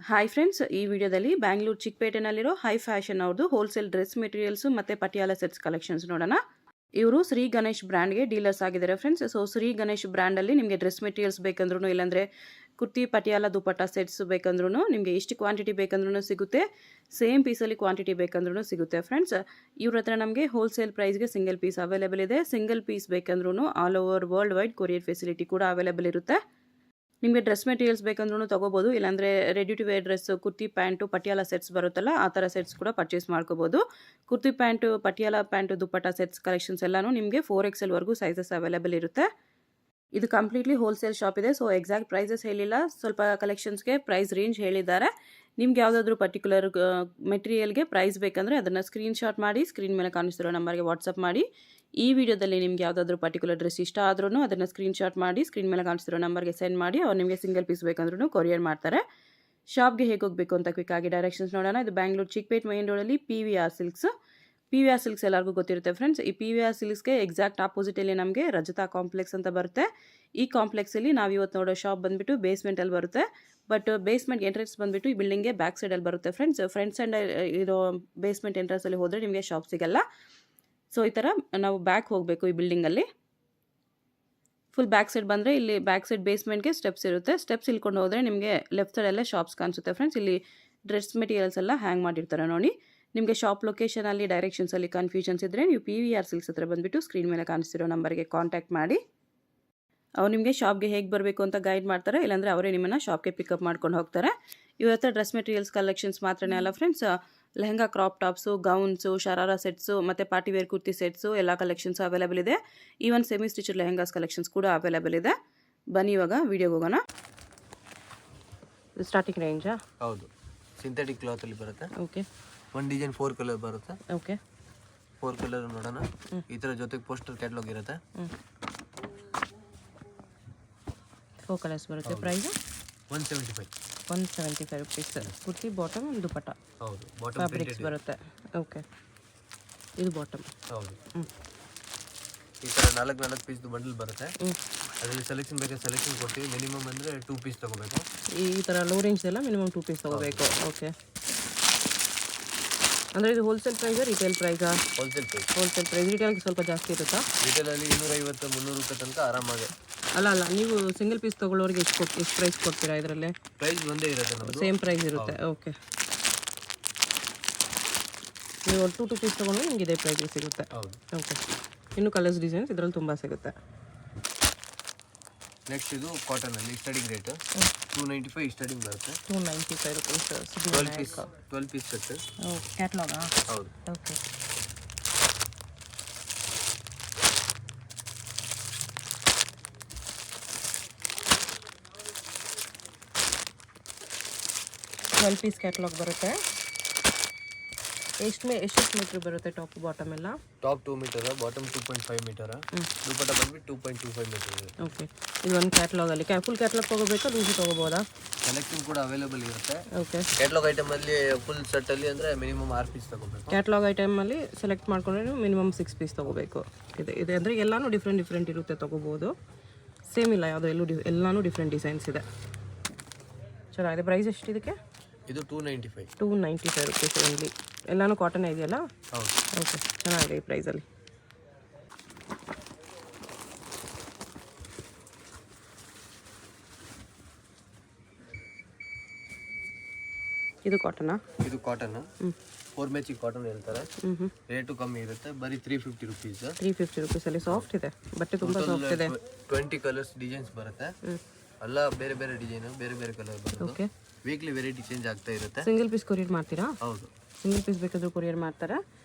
Hi friends, ಈ ವಿಡಿಯೋದಲ್ಲಿ Bangalore ಚಿಕ್ಕಪೇಟೆನಲ್ಲಿರೋ high fashion ಅವ್ರದ್ದು ಹೋಲ್ಸೇಲ್ ಡ್ರೆಸ್ ಮೆಟೀರಿಯಲ್ಸು ಮತ್ತು ಪಟಿಯಾಲ ಸೆಟ್ಸ್ ಕಲೆಕ್ಷನ್ಸ್ ನೋಡೋಣ. ಇವರು ಶ್ರೀ ಗಣೇಶ್ ಬ್ರ್ಯಾಂಡ್ಗೆ ಡೀಲರ್ಸ್ ಆಗಿದ್ದಾರೆ ಫ್ರೆಂಡ್ಸ್. ಸೊ ಶ್ರೀ ಗಣೇಶ್ ಬ್ರ್ಯಾಂಡಲ್ಲಿ ನಿಮಗೆ ಡ್ರೆಸ್ ಮೆಟೀರಿಯಲ್ಸ್ ಬೇಕಂದ್ರೂ, ಇಲ್ಲಾಂದರೆ ಕುರ್ತಿ ಪಟಿಯಾಲ ದುಪಟ್ಟ ಸೆಟ್ಸ್ ಬೇಕಂದ್ರೂ ನಿಮಗೆ ಎಷ್ಟು ಕ್ವಾಂಟಿಟಿ ಬೇಕಂದ್ರೂ ಸಿಗುತ್ತೆ. ಸೇಮ್ ಪೀಸಲ್ಲಿ ಕ್ವಾಂಟಿಟಿ ಬೇಕಂದ್ರೂ ಸಿಗುತ್ತೆ ಫ್ರೆಂಡ್ಸ್. ಇವ್ರ ಹತ್ರ ನಮಗೆ ಹೋಲ್ಸೇಲ್ ಪ್ರೈಸ್ಗೆ ಸಿಂಗಲ್ ಪೀಸ್ ಅವೈಲೇಬಲ್ ಇದೆ. ಸಿಂಗಲ್ ಪೀಸ್ ಬೇಕಂದ್ರೂ all over world wide courier facility ಕೂಡ ಅವೈಲೇಬಲ್ ಇರುತ್ತೆ. ನಿಮಗೆ ಡ್ರೆಸ್ ಮೆಟೀರಿಯಲ್ಸ್ ಬೇಕಂದ್ರೂ ತೊಗೋಬೋದು, ಇಲ್ಲಾಂದರೆ ready to wear dress kurti pant Patiala sets ಬರುತ್ತಲ್ಲ, ಆ ಥರ ಸೆಟ್ಸ್ ಕೂಡ ಪರ್ಚೇಸ್ ಮಾಡ್ಕೋಬೋದು. Kurti pant Patiala pant dupatta sets collections ಎಲ್ಲನೂ ನಿಮಗೆ 4XL ವರೆಗೂ ಸೈಜಸ್ ಅವೈಲೇಬಲ್ ಇರುತ್ತೆ. ಇದು ಕಂಪ್ಲೀಟ್ಲಿ ಹೋಲ್ಸೇಲ್ ಶಾಪ್ ಇದೆ. ಸೊ ಎಕ್ಸಾಕ್ಟ್ ಪ್ರೈಸಸ್ ಹೇಳಿಲ್ಲ, ಸ್ವಲ್ಪ ಕಲೆಕ್ಷನ್ಸ್ಗೆ ಪ್ರೈಸ್ ರೇಂಜ್ ಹೇಳಿದ್ದಾರೆ. ನಿಮ್ಗೆ ಯಾವುದಾದ್ರೂ ಪರ್ಟಿಕ್ಯುಲರ್ ಮೆಟೀರಿಯಲ್ಗೆ ಪ್ರೈಸ್ ಬೇಕಂದರೆ ಅದನ್ನು ಸ್ಕ್ರೀನ್ಶಾಟ್ ಮಾಡಿ ಸ್ಕ್ರೀನ್ ಮೇಲೆ ಕಾಣಿಸ್ತಿರೋ ನಂಬರ್ಗೆ ವಾಟ್ಸಪ್ ಮಾಡಿ. ಈ ವಿಡಿಯೋದಲ್ಲಿ ನಿಮ್ಗೆ ಯಾವುದಾದ್ರೂ ಪರ್ಟಿಕ್ಯುಲರ್ ಡ್ರೆಸ್ ಇಷ್ಟ ಆದ್ರೂ ಅದನ್ನು ಸ್ಕ್ರೀನ್ಶಾಟ್ ಮಾಡಿ ಸ್ಕ್ರೀನ್ ಮೇಲೆ ಕಾಣಿಸ್ತಿರೋ ನಂಬರ್ಗೆ ಸೆಂಡ್ ಮಾಡಿ. ಅವ್ರು ನಿಮಗೆ ಸಿಂಗಲ್ ಪೀಸ್ ಬೇಕಂದ್ರೂ ಕೊರಿಯರ್ ಮಾಡ್ತಾರೆ. ಶಾಪ್ಗೆ ಹೇಗೆ ಹೋಗಬೇಕು ಅಂತ ಕ್ವಿಕ್ ಆಗಿ ಡೈರೆಕ್ಷನ್ಸ್ ನೋಡೋಣ. ಇದು ಬ್ಯಾಂಗ್ಳೂರು ಚಿಕ್ಕಪೇಟೆ ಮೈನ್ ರೋಡಲ್ಲಿ PVR ಸಿಲ್ಕ್ಸ್. PVR ಸಿಲ್ಕ್ಸ್ ಎಲ್ಲರಿಗೂ ಗೊತ್ತಿರುತ್ತೆ ಫ್ರೆಂಡ್ಸ್. ಈ PVR ಸಿಲ್ಕ್ಸ್ಗೆ ಎಕ್ಸಾಕ್ಟ್ ಆಪೋಸಿಟಲ್ಲಿ ನಮಗೆ ರಜತಾ ಕಾಂಪ್ಲೆಕ್ಸ್ ಅಂತ ಬರುತ್ತೆ. ಈ ಕಾಂಪ್ಲೆಕ್ಸಲ್ಲಿ ನಾವು ಇವತ್ತು ನೋಡೋ ಶಾಪ್ ಬಂದುಬಿಟ್ಟು ಬೇಸ್ಮೆಂಟಲ್ಲಿ ಬರುತ್ತೆ. ಬಟ್ ಬೇಸ್ಮೆಂಟ್ ಎಂಟ್ರೆನ್ಸ್ ಬಂದುಬಿಟ್ಟು ಈ ಬಿಲ್ಡಿಂಗ್ಗೆ ಬ್ಯಾಕ್ ಸೈಡಲ್ಲಿ ಬರುತ್ತೆ ಫ್ರೆಂಡ್ಸ್. ಫ್ರಂಟ್ ಸೈಡ್ ಇರೋ ಬೇಸ್ಮೆಂಟ್ ಎಂಟ್ರೆನ್ಸಲ್ಲಿ ಹೋದರೆ ನಿಮಗೆ ಶಾಪ್ ಸಿಗಲ್ಲ. ಸೊ ಈ ಥರ ನಾವು ಬ್ಯಾಕ್ ಹೋಗಬೇಕು. ಈ ಬಿಲ್ಡಿಂಗಲ್ಲಿ ಫುಲ್ ಬ್ಯಾಕ್ ಸೈಡ್ ಬಂದರೆ ಇಲ್ಲಿ ಬ್ಯಾಕ್ ಸೈಡ್ ಬೇಸ್ಮೆಂಟ್ಗೆ ಸ್ಟೆಪ್ಸ್ ಇರುತ್ತೆ. ಸ್ಟೆಪ್ಸ್ ಇಳ್ಕೊಂಡು ಹೋದರೆ ನಿಮಗೆ ಲೆಫ್ಟ್ ಸೈಡಲ್ಲೇ ಶಾಪ್ಸ್ ಕಾಣಿಸುತ್ತೆ ಫ್ರೆಂಡ್ಸ್. ಇಲ್ಲಿ ಡ್ರೆಸ್ ಮೆಟೀರಿಯಲ್ಸ್ ಎಲ್ಲ ಹ್ಯಾಂಗ್ ಮಾಡಿರ್ತಾರೆ ನೋಡಿ. ನಿಮಗೆ ಶಾಪ್ ಲೊಕೇಶನಲ್ಲಿ ಡೈರೆಕ್ಷನ್ಸಲ್ಲಿ ಕನ್ಫ್ಯೂಷನ್ಸ್ ಇದ್ದರೆ ನೀವು PVR ಸಿಲ್ಕ್ಸ್ ಹತ್ರ ಬಂದುಬಿಟ್ಟು ಸ್ಕ್ರೀನ್ ಮೇಲೆ ಕಾಣಿಸ್ತಿರೋ ನಂಬರ್ಗೆ ಕಾಂಟ್ಯಾಕ್ಟ್ ಮಾಡಿ. ಅವ್ರು ನಿಮಗೆ ಶಾಪ್ಗೆ ಹೇಗೆ ಬರಬೇಕು ಅಂತ ಗೈಡ್ ಮಾಡ್ತಾರೆ, ಇಲ್ಲಾಂದರೆ ಅವರೇ ನಿಮ್ಮನ್ನು ಶಾಪ್ಗೆ ಪಿಕಪ್ ಮಾಡ್ಕೊಂಡು ಹೋಗ್ತಾರೆ. ಇವ್ರ ಹತ್ರ ಡ್ರೆಸ್ ಮೆಟೀರಿಯಲ್ಸ್ ಕಲೆಕ್ಷನ್ಸ್ ಮಾತ್ರನೇ ಅಲ್ಲ friends, lehenga crop tops, gowns, sharara sets ಮತ್ತು ಪಾರ್ಟಿ ವೇರ್ ಕುರ್ತಿ ಸೆಟ್ಸು ಎಲ್ಲ ಕಲೆಕ್ಷನ್ಸ್ ಅವೈಲೇಬಲ್ ಇದೆ. Even semi stitch lehengas collections ಕೂಡ ಅವೈಲೇಬಲ್ ಇದೆ. ಬನ್ನಿ ಇವಾಗ ವಿಡಿಯೋಗೆ ಹೋಗೋಣ. ಸ್ಟಾರ್ಟಿಂಗ್ ರೇಂಜಾ? ಹೌದು, ಸಿಂಥೆಟಿಕ್ ಕ್ಲಾತಲ್ಲಿ ಬರುತ್ತೆ. ಓಕೆ, ಒಂದು ಡಿಸೈನ್ 4 ಕಲರ್ ಬರುತ್ತೆ. ಓಕೆ, 4 ಕಲರ್ ನೋಡೋಣ. ಈ ಥರ ಜೊತೆಗೆ ಪೋಸ್ಟರ್ ಕ್ಯಾಟ್ಲಾಗ್ ಇರುತ್ತೆ. 4 ಕಲರ್ಸ್ ಬರುತ್ತೆ. Price 175 rupees. Kurti bottom dupatta. ಹೌದು, ಬಾಟಮ್ ಫ್ಯಾಬ್ರಿಕ್ಸ್ ಬರುತ್ತೆ. ಓಕೆ, ಇದು ಬಾಟಮ್. ಹೌದು. ಈ ಥರ 4 ಪೀಸ್ದು ಬಂಡಲ್ ಬರುತ್ತೆ. ಅದರಲ್ಲಿ ಸೆಲೆಕ್ಷನ್ ಬೇಕಾದ್ರೆ ಸೆಲೆಕ್ಷನ್ ಕೊಡ್ತೀವಿ. ಮಿನಿಮಮ್ ಅಂದರೆ 2 ಪೀಸ್ ತೊಗೋಬೇಕು. ಈ ಥರ ಲೋ ರೇಂಜ್ ಎಲ್ಲ ಮಿನಿಮಮ್ 2 ಪೀಸ್ ತೊಗೋಬೇಕು. ಓಕೆ, ಅಂದರೆ ಇದು ಹೋಲ್ಸೇಲ್ ಪ್ರೈಸಾ ರಿಟೇಲ್ ಪ್ರೈಸಾ? Wholesale price. Wholesale price. ರಿಟೇಲ್ಗೆ ಸ್ವಲ್ಪ ಜಾಸ್ತಿ ಇರುತ್ತಾ? ರಿಟೇಲಲ್ಲಿ 250-300 ರೂಪಾಯಿ ತನಕ ಆರಾಮಾಗಿ. ಅಲ್ಲ, ನೀವು ಸಿಂಗಲ್ ಪೀಸ್ ತೊಗೊಳ್ಳೋರಿಗೆ ಎಷ್ಟು ಪ್ರೈಸ್ ಕೊಡ್ತೀರಾ? ಇದರಲ್ಲಿ ಪ್ರೈಸ್ ಒಂದೇ ಇರುತ್ತೆ, ನಮ್ಮದು ಸೇಮ್ ಪ್ರೈಸ್ ಇರುತ್ತೆ. ಓಕೆ, ನೀವು 2 ಪೀಸ್ ತೊಗೊಂಡ್ರೆ ನಿಮ್ಗೆ ಇದೇ ಪ್ರೈಸ್ ಸಿಗುತ್ತೆ. ಹೌದು. ಓಕೆ, ಇನ್ನು ಕಲರ್ಸ್ ಡಿಸೈನ್ಸ್ ಇದರಲ್ಲಿ ತುಂಬ ಸಿಗುತ್ತೆ. ನೆಕ್ಸ್ಟ್ ಇದು ಕಾಟನಲ್ಲಿ ಸ್ಟಾರ್ಟಿಂಗ್ ರೇಟ್ 295 ಸ್ಟಾರ್ಟಿಂಗ್ ಬರುತ್ತೆ. 295 ರುಪೀಸ್. 12 piece set. ಕ್ಯಾಟ್ಲಾಗಾ? ಹೌದು. ಓಕೆ, ಪೀಸ್ ಕ್ಯಾಟ್ಲಾಗ್ ಬರುತ್ತೆ. ಎಷ್ಟು ಮೀಟ್ರ್ ಬರುತ್ತೆ ಟಾಪ್ ಬಾಟಮ್ ಎಲ್ಲ? Top 2 metre, bottom 2.5 metre, dupatta ಬಂದ್ಬಿಟ್ಟು 2.25 ಮೀಟರ್ ಇದೆ. ಓಕೆ, ಇದು ಒಂದು ಕ್ಯಾಟ್ಲಾಗಲ್ಲಿ ಫುಲ್ ಕ್ಯಾಟ್ಲಾಗ್ ತೊಗೋಬೇಕಾ ಲೂಸು ತೊಗೋಬೋದಾ? ಕಲೆಕ್ಷನ್ ಕೂಡ ಅವೈಲೇಬಲ್ ಇರುತ್ತೆ. ಓಕೆ, ಕ್ಯಾಟ್ಲಾಗ್ ಐಟಮಲ್ಲಿ ಫುಲ್ ಸೆಟ್ಟಲ್ಲಿ ಅಂದರೆ ಮಿನಿಮಮ್ 6 ಪೀಸ್ ತೊಗೋಬೇಕು. ಕ್ಯಾಟ್ಲಾಗ್ ಐಟಮಲ್ಲಿ ಸೆಲೆಕ್ಟ್ ಮಾಡ್ಕೊಂಡ್ರೆ ನೀವು ಮಿನಿಮಮ್ 6 ಪೀಸ್ ತೊಗೋಬೇಕು. ಇದೆ ಅಂದರೆ ಎಲ್ಲನೂ ಡಿಫ್ರೆಂಟ್ ಇರುತ್ತೆ, ತೊಗೋಬೋದು. ಸೇಮ್ ಇಲ್ಲ ಯಾವುದು, ಎಲ್ಲನೂ ಡಿಫ್ರೆಂಟ್ ಡಿಸೈನ್ಸ್ ಇದೆ. ಚೆನ್ನಾಗಿದೆ. ಪ್ರೈಸ್ ಎಷ್ಟು ಇದಕ್ಕೆ? ಇದು 295 ರುಪೀಸ್ ಓನ್ಲಿ. ಎಲ್ಲನೂ ಕಾಟನ್ ಇದೆಯಲ್ಲ? ಹೌದು. ಓಕೆ, ಚೆನ್ನಾಗಿದೆ ಈ ಪ್ರೈಸಲ್ಲಿ. ಇದು ಕಾಟನಾ? ಇದು ಕಾಟನ್. 4 ಮ್ಯಾಚಿಂಗ್ ಕಾಟನ್ ಹೇಳ್ತಾರೆ. ರೇಟು ಕಮ್ಮಿ ಇರುತ್ತೆ, ಬರೀ 350 ರುಪೀಸ್. 350 ರುಪೀಸಲ್ಲಿ ಸಾಫ್ಟ್ ಇದೆ, ಬಟ್ಟೆ ತುಂಬ ಸಾಫ್ಟ್ ಇದೆ. 20 ಕಲರ್ಸ್ ಡಿಸೈನ್ಸ್ ಬರುತ್ತೆ. ಎಲ್ಲ ಬೇರೆ ಬೇರೆ ಡಿಸೈನ್, ಬೇರೆ ಬೇರೆ ಕಲರ್ ಬರುತ್ತೆ. ಓಕೆ, ವೀಕ್ಲಿ ವೆರೈಟಿ ಚೇಂಜ್ ಆಗ್ತಾ ಇರುತ್ತೆ. ಸಿಂಗಲ್ ಪೀಸ್ ಕೊರಿಯರ್ ಮಾಡ್ತೀರಾ? ಹೌದು, ಸಿಂಗಲ್ ಪೀಸ್ ಬೇಕಾದರೂ ಕೊರಿಯರ್ ಮಾಡ್ತಾರೆ.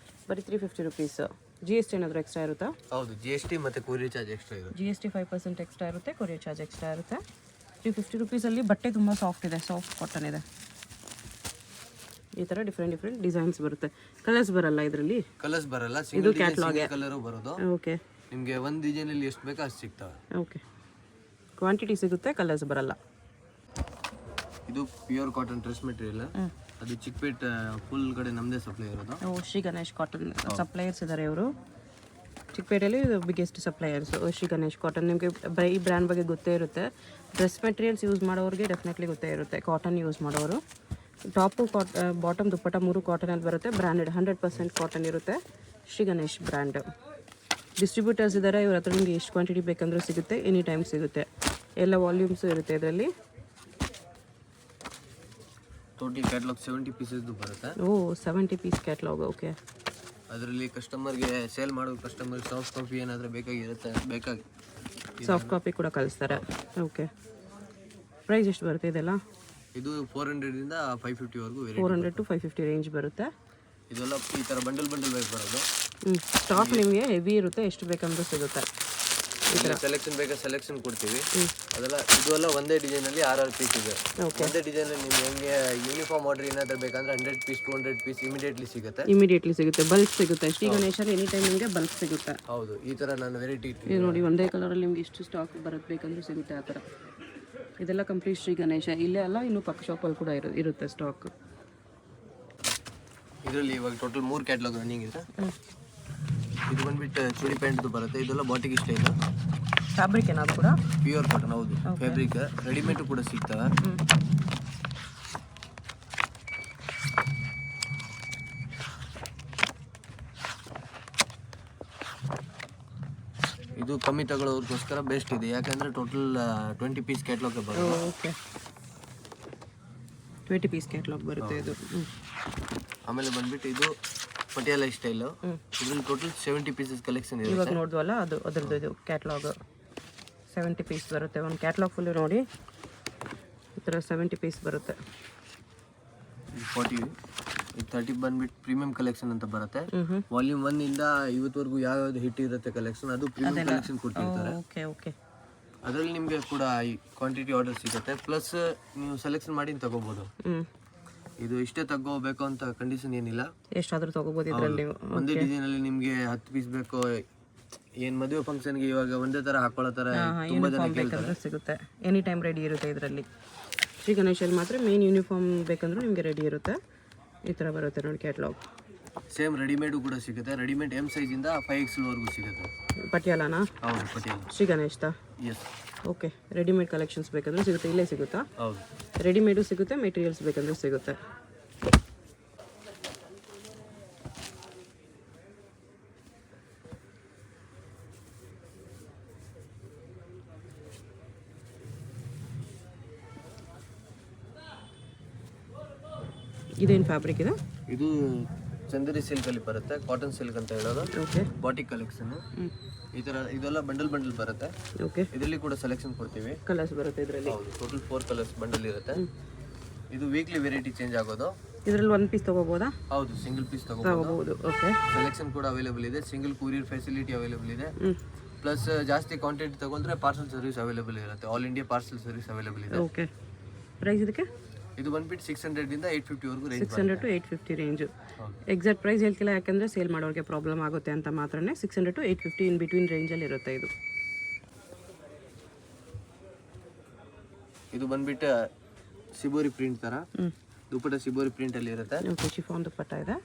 ಬರೀ 350 ರುಪೀಸ್. GST ಏನಾದರೂ ಎಕ್ಸ್ಟ್ರಾ ಇರುತ್ತಾ? ಹೌದು, GST ಮತ್ತು ಕೊರಿಯರ್ ಚಾರ್ಜ್ ಎಕ್ಸ್ಟ್ರಾ ಇರುತ್ತೆ. GST 5% ಎಕ್ಸ್ಟ್ರಾ ಇರುತ್ತೆ, ಕೊರಿಯರ್ ಚಾರ್ಜ್ ಎಕ್ಸ್ಟ್ರಾ ಇರುತ್ತೆ. 350 ರುಪೀಸಲ್ಲಿ ಬಟ್ಟೆ ತುಂಬ ಸಾಫ್ಟ್ ಇದೆ, ಸಾಫ್ಟ್ ಕಾಟನ್ ಇದೆ. ಈ ಥರ ಡಿಫ್ರೆಂಟ್ ಡಿಸೈನ್ಸ್ ಬರುತ್ತೆ. ಕಲರ್ಸ್ ಬರಲ್ಲ ಇದರಲ್ಲಿ? ಕಲರ್ಸ್ ಬರಲ್ಲ, ಸಿಂಗಲ್ ಕಲರು ಬರೋದು. ಓಕೆ, ನಿಮಗೆ ಒಂದು ಡಿಸೈನಲ್ಲಿ ಎಷ್ಟು ಬೇಕೋ ಅಷ್ಟು ಸಿಗ್ತವೆ. ಓಕೆ, ಕ್ವಾಂಟಿಟಿ ಸಿಗುತ್ತೆ, ಕಲರ್ಸ್ ಬರಲ್ಲ. ಇದು ಪ್ಯೂರ್ ಕಾಟನ್ ಡ್ರೆಸ್ ಮೆಟೀರಿಯಲ್. ಅದು ಚಿಕ್ಕಪೇಟೆ ಫುಲ್ ಕಡೆ ನಮ್ಮದೇ ಸಪ್ಲೈ ಇರೋದು. ಶ್ರೀ ಗಣೇಶ್ ಕಾಟನ್ ಸಪ್ಲೈಯರ್ಸ್ ಇದ್ದಾರೆ ಇವರು. ಚಿಕ್ಕಪೇಟೆಯಲ್ಲಿ ಇದು biggest suppliers Shri Ganesh cotton. ನಿಮಗೆ ಈ ಬ್ರ್ಯಾಂಡ್ ಬಗ್ಗೆ ಗೊತ್ತೇ ಇರುತ್ತೆ. ಡ್ರೆಸ್ ಮೆಟೀರಿಯಲ್ಸ್ ಯೂಸ್ ಮಾಡೋರಿಗೆ ಡೆಫಿನೆಟ್ಲಿ ಗೊತ್ತೇ ಇರುತ್ತೆ, ಕಾಟನ್ ಯೂಸ್ ಮಾಡೋರು. ಟಾಪು ಬಾಟಮ್ ದುಪ್ಪಟ್ಟ 3 ಕಾಟನಲ್ಲಿ ಬರುತ್ತೆ. ಬ್ರ್ಯಾಂಡೆಡ್ 100% ಕಾಟನ್ ಇರುತ್ತೆ. ಶ್ರೀ ಗಣೇಶ್ ಬ್ರ್ಯಾಂಡ್ ಡಿಸ್ಟ್ರಿಬ್ಯೂಟರ್ಸ್ ಇದ್ದಾರೆ. ಇವ್ರ ಹತ್ರ ನಿಮಗೆ ಎಷ್ಟು ಕ್ವಾಂಟಿಟಿ ಬೇಕಂದ್ರೂ ಸಿಗುತ್ತೆ, ಎನಿ ಟೈಮ್ ಸಿಗುತ್ತೆ. ಎಲ್ಲ ವಾಲ್ಯೂಮ್ಸು ಇರುತ್ತೆ ಇದರಲ್ಲಿ. ಟೋಟಲ್ ಕ್ಯಾಟಲಾಗ್ 70 ಪೀಸಸ್ ಬರುತ್ತೆ. 70 ಪೀಸ್ ಕ್ಯಾಟಲಾಗ್. ಓಕೆ. ಅದರಲ್ಲಿ ಕಸ್ಟಮರ್ಗೆ ಸೇಲ್ ಮಾಡೋ ಕಸ್ಟಮರ್ಗೆ ಸಾಫ್ಟ್ ಕಾಪಿ ಏನಾದರೂ ಬೇಕಾಗಿ ಸಾಫ್ಟ್ ಕಾಪಿ ಕೂಡ ಕಳಿಸ್ತಾರೆ. ಓಕೆ. ಪ್ರೈಸ್ ಎಷ್ಟು ಬರುತ್ತೆ ಇದೆಲ್ಲ? ಇದು 400 ಇಂದ 550 ವರೆಗೂ 400 to 550 ರೇಂಜ್ ಬರುತ್ತೆ. ಇದೆಲ್ಲ ಈ ಥರ ಬಂಡಲ್ ವೇಟ್ ಬರೋದು. ಸ್ಟಾಕ್ ನಿಮಗೆ ಹೆವಿ ಇರುತ್ತೆ, ಎಷ್ಟು ಬೇಕಂದ್ರೂ ಸಿಗುತ್ತೆ. ಸೆಲೆಕ್ಷನ್ ಸೆಲೆಕ್ಷನ್ ಕೊಡ್ತೀವಿ. ಇದೆಲ್ಲ ಒಂದೇ ಡಿಸೈನಲ್ಲಿ 6 ಪೀಸ್ ಇದೆ. ಒಂದೇ ಡಿಸೈನಲ್ಲಿ ನಿಮ್ಗೆ ಹೆಂಗೆ ಯೂನಿಫಾರ್ಮ್ ಆರ್ಡರ್ ಏನಾದರೂ ಬೇಕಂದ್ರೆ 100 ಪೀಸ್ 200 ಪೀಸ್ ಇಮಿಡಿಯೇಟ್ಲಿ ಸಿಗುತ್ತೆ. ಬಲ್ಕ್ ಸಿಗುತ್ತೆ. ಶ್ರೀ ಗಣೇಶಲ್ಲಿ ಎನಿ ಟೈಮ್ ನಿಮಗೆ ಬಲ್ಕ್ ಸಿಗುತ್ತೆ. ಹೌದು, ಈ ಥರ ನಾನು ವೆರೈಟಿ ಇದು ನೋಡಿ, ಒಂದೇ ಕಲರಲ್ಲಿ ನಿಮ್ಗೆ ಎಷ್ಟು ಸ್ಟಾಕ್ ಬರುತ್ತೆ ಬೇಕಂದ್ರೂ ಸಿಗುತ್ತೆ ಆ ಥರ. ಇದೆಲ್ಲ ಕಂಪ್ಲೀಟ್ ಶ್ರೀ ಗಣೇಶ. ಇಲ್ಲೇ ಅಲ್ಲ, ಇನ್ನೂ ಪಕ್ಕ ಶಾಪಲ್ಲಿ ಕೂಡ ಇರುತ್ತೆ ಸ್ಟಾಕ್. ಇದರಲ್ಲಿ ಇವಾಗ ಟೋಟಲ್ 3 ಕ್ಯಾಟಲಾಗ್ ರನ್ನಿಂಗ್ ಇದೆ. ಇದು ಬಂದ್ಬಿಟ್ಟು ಚೂಡಿ ಪ್ಯಾಂಟ್ದು ಬರುತ್ತೆ. ಇದೆಲ್ಲ ಬಾಟಿಕ್ ಸ್ಟೈಲ್. ಫ್ಯಾಬ್ರಿಕ್ ಏನಾದ್ರು ಕೂಡ ಪ್ಯೂರ್ ಕಾಟನ್. ಹೌದು, ಫ್ಯಾಬ್ರಿಕ್. ರೆಡಿಮೇಡ್ ಕೂಡ ಸಿಗ್ತವೆ. ಇದು ಕಮ್ಮಿ ತಗೊಳ್ಳೋರ್ಗೋಸ್ಕರ ಬೆಸ್ಟ್ ಇದೆ, ಯಾಕಂದ್ರೆ ಟೋಟಲ್ 20 ಪೀಸ್ ಕ್ಯಾಟಲಾಗ್ ಬರುತ್ತೆ. ಓಕೆ. 20 ಪೀಸ್ ಕ್ಯಾಟಲಾಗ್ ಬರುತ್ತೆ ಇದು. ಆಮೇಲೆ ಬಂದ್ಬಿಟ್ಟು ಇದು ಪಟಿಯಾಲ ಸ್ಟೈಲ್. ಇದ್ರಲ್ಲಿ ಟೋಟಲ್ 70 ಪೀಸಸ್ ಕಲೆಕ್ಷನ್ ಇದೆ. ಇವಾಗ ನೋಡಿದ್ವಲ್ಲ, ಅದರದ್ದು ಇದು ಕ್ಯಾಟಲಾಗ್ 70 ಪೀಸ್ ಬರುತ್ತೆ. ಒಂದು ಕ್ಯಾಟಲಾಗ್ ಫುಲ್ ನೋಡಿ, ಈ ಥರ 70 ಪೀಸ್ ಬರುತ್ತೆ. 40 30 ಬಂದ್ಬಿಟ್ಟು ಪ್ರೀಮಿಯಂ ಕಲೆಕ್ಷನ್ ಅಂತ ಬರುತ್ತೆ. ವಾಲ್ಯೂಮ್ 1 ಇಂದ ಇವತ್ತವರೆಗೂ ಯಾವ್ಯಾವ್ದು ಹಿಟ್ ಇರುತ್ತೆ ಕಲೆಕ್ಷನ್, ಅದು ಪ್ರೀಮಿಯಂ ಕಲೆಕ್ಷನ್ ಕೊಟ್ಟಿರ್ತಾರೆ. Okay okay. ಅದರಲ್ಲಿ ನಿಮಗೆ ಕೂಡ ಈ ಕ್ವಾಂಟಿಟಿ ಆರ್ಡರ್ ಸಿಗುತ್ತೆ. ಪ್ಲಸ್ ನೀವು ಸೆಲೆಕ್ಷನ್ ಮಾಡಿ ತಗೋಬಹುದು. ಇದು ಇಷ್ಟೇ ತಗೋಬೇಕು ಅಂತ ಕಂಡೀಷನ್ ಏನಿಲ್ಲ, ಎಷ್ಟಾದ್ರೂ ತಗೋಬಹುದು ಇದರಲ್ಲಿ. ಒಂದೇ ಡಿಸೈನ್ ಅಲ್ಲಿ ನಿಮಗೆ 10 ಪೀಸ್ ಬೇಕು. ಏನ್ ಮದುವೆ ಫಂಕ್ಷನ್ಗೆ ಇವಾಗ ಒಂದೇ ತರ ಹಾಕೊಳ್ಳೋ ತರ ತುಂಬಾ ಜನ ಕೇಳ್ತಾರೆ, ಸಿಗುತ್ತೆ. ಎನಿ ಟೈಮ್ ರೆಡಿ ಇರುತ್ತೆ ಇದರಲ್ಲಿ. ಶ್ರೀ ಗಣೇಶಲ್ಲಿ ಮಾತ್ರ ಮೇನ್ ಯೂನಿಫಾರ್ಮ್ ಬೇಕಂದ್ರೂ ನಿಮಗೆ ರೆಡಿ ಇರುತ್ತೆ. ಈ ಥರ ಬರುತ್ತೆ ನೋಡಿ ಕ್ಯಾಟಲಾಗ್. ಸೇಮ್ ರೆಡಿಮೇಡು ಕೂಡ ಸಿಗುತ್ತೆ. ರೆಡಿಮೇಡ್ M ಸೈಜ್ ಇಂದ 5XL ವರೆಗೂ ಸಿಗುತ್ತೆ. ಪಟಿಯಾಲನಾ? ಹೌದು, ಪಟಿಯಾಲ. ಶ್ರೀ ಗಣೇಶ್ದ? ಎಸ್. ಓಕೆ. ರೆಡಿಮೇಡ್ ಕಲೆಕ್ಷನ್ಸ್ ಬೇಕಂದ್ರೆ ಸಿಗುತ್ತೆ, ಇಲ್ಲೇ ಸಿಗುತ್ತಾ? ಹೌದು, ರೆಡಿಮೇಡು ಸಿಗುತ್ತೆ, ಮೆಟೀರಿಯಲ್ಸ್ ಬೇಕಂದ್ರೆ ಸಿಗುತ್ತೆ. ಇದೇನು ಫ್ಯಾಬ್ರಿಕ್ ಇದೆ? ಇದು ಚಂದೇರಿ ಸಿಲ್ಕ್ ಅಲ್ಲಿ ಬರುತ್ತೆ, ಕಾಟನ್ ಸಿಲ್ಕ್ ಅಂತ ಹೇಳೋದು. ಓಕೆ. Batik collection. ಈ ತರ ಇದೆಲ್ಲ ಬಂಡಲ್ ಬರುತ್ತೆ. ಓಕೆ. ಇದರಲ್ಲಿ ಕೂಡ ಸೆಲೆಕ್ಷನ್ ಕೊಡ್ತೀವಿ. ಕಲರ್ಸ್ ಬರುತ್ತೆ ಇದರಲ್ಲಿ. ಹೌದು, ಟೋಟಲ್ 4 ಕಲರ್ಸ್ ಬಂಡಲ್ ಇರುತ್ತೆ. ಇದು ವೀಕ್ಲಿ ವೆರೈಟಿ ಚೇಂಜ್ ಆಗೋದು. ಇದರಲ್ಲಿ 1 ಪೀಸ್ ತಗೋಬೋದಾ? ಹೌದು, ಸಿಂಗಲ್ ಪೀಸ್ ತಗೋಬಹುದು. ಓಕೆ. ಸೆಲೆಕ್ಷನ್ ಕೂಡ ಅವೈಲೇಬಲ್ ಇದೆ. ಸಿಂಗಲ್ ಕೂರಿಯರ್ ಫೆಸಿಲಿಟಿ ಅವೈಲೇಬಲ್ ಇದೆ. ಪ್ಲಸ್ ಜಾಸ್ತಿ ಕ್ವಾಂಟಿಟಿ ತಗೊಂಡ್ರೆ ಪಾರ್ಸಲ್ ಸರ್ವಿಸ್ ಅವೈಲೇಬಲ್ ಇರುತ್ತೆ. All India parcel service available ಇದೆ. ಓಕೆ. ಪ್ರೈಸ್ ಇದಕ್ಕೆ? ಇದು ಬಂದ್ಬಿಟ್ಟು 600 ಇಂದ 850 ವರೆಗೂ range. 600 to 850 range. Exact price ಹೇಳ್ತಿಲ್ಲ, ಯಾಕಂದ್ರೆ ಸೇಲ್ ಮಾಡೋರಿಗೆ ಪ್ರಾಬ್ಲಮ್ ಆಗುತ್ತೆ ಅಂತ ಮಾತ್ರನೇ. 600 to 850 ಇನ್ ಬಿಟ್ವೀನ್ ರೇಂಜಲ್ಲಿ ಇರುತ್ತೆ ಇದು. ಇದು ಬಂದ್ಬಿಟ್ಟು ಸಿಬೋರಿ ಪ್ರಿಂಟ್ ತರ. ದುಪ್ಪಟ್ಟ ಸಿಬೋರಿ ಪ್ರಿಂಟ್ ಅಲ್ಲಿ ಇರುತ್ತೆ. ಓಕೆ. ಶಿಫಾನ್ ದುಪ್ಪಟ್ಟ ಇದೆ.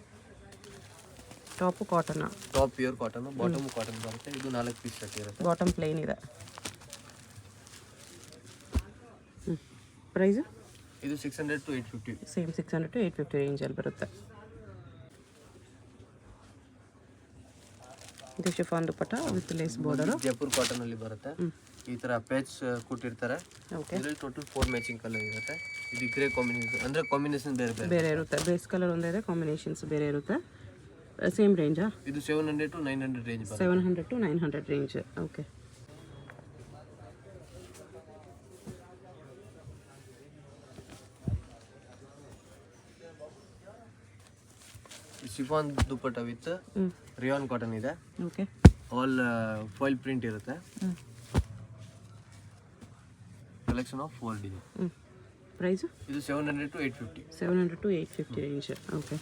Top cotton. Top pure cotton, bottom cotton ಬರುತ್ತೆ. ಇದು 4 ಪೀಸ್ ಸೆಟ್ ಇರುತ್ತೆ. ಬಾಟಮ್ ಪ್ಲೇನ್ ಇದೆ. ಪ್ರೈಸ್? ಇದು 600 to 850. ಸೇಮ್ 600 to 850 ರೇಂಜಲ್ಲಿ ಬರುತ್ತೆ. ಇದು chiffon dupatta with lace border. Jaipur cotton ಅಲ್ಲಿ ಬರುತ್ತೆ. ಈ ತರ ಪ್ಯಾಚ್ ಕೊಟ್ಟಿರ್ತಾರೆ. ಓಕೆ. ಇದರಲ್ಲಿ ಟೋಟಲ್ 4 ಮ್ಯಾಚಿಂಗ್ ಕಲರ್ ಇರುತ್ತೆ. ಇದು ಗ್ರೇ ಕಾಂಬಿನೇಷನ್, ಅಂದ್ರೆ ಕಾಂಬಿನೇಷನ್ ಬೇರೆ ಇರುತ್ತೆ. ಬೇಸ್ ಕಲರ್ ಒಂದೇ ಇದೆ, ಕಾಂಬಿನೇಷನ್ಸ್ ಬೇರೆ ಇರುತ್ತೆ. ಸೇಮ್ ರೇಂಜಾ? ಇದು 700 to 900 ರೇಂಜ್ ಬರುತ್ತೆ. 700 to 900 range. Okay. Chiffon dupatta with rayon cotton ಇದೆ. ಓಕೆ. ಆಲ್ ಫಾಯಿಲ್ ಪ್ರಿಂಟ್ ಇರುತ್ತೆ. Collection of 4 design. ಪ್ರೈಸ್? ಇದು 700 to 850. 700 to 850 range. Okay.